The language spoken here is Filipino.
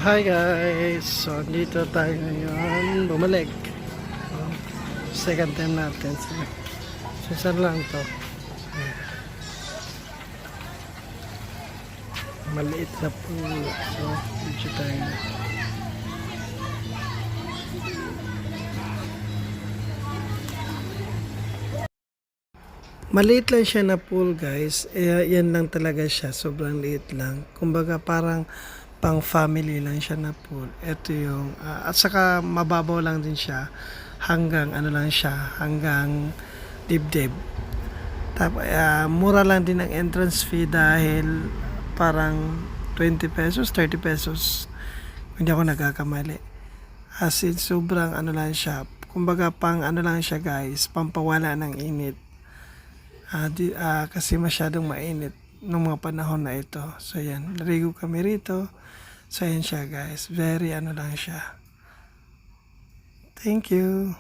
Hi guys! So, dito tayo ngayon bumalik. So, second time natin. So, saan lang to? Maliit na pool. So, dito tayo. Maliit lang siya na pool guys. Yan lang talaga siya. Sobrang liit lang. Kumbaga parang pang family lang siya na pool. Ito yung at saka mababaw lang din siya hanggang ano lang siya, hanggang dibdib. Tapos mura lang din ang entrance fee dahil parang 20 pesos, 30 pesos. Hindi ako nagkakamali. As in sobrang ano lang siya. Kumbaga pang ano lang siya guys, pampawala ng init. Kasi masyadong mainit nung mga panahon na ito. So yan, narigo kami rito. So yan siya guys, very ano lang siya. Thank you.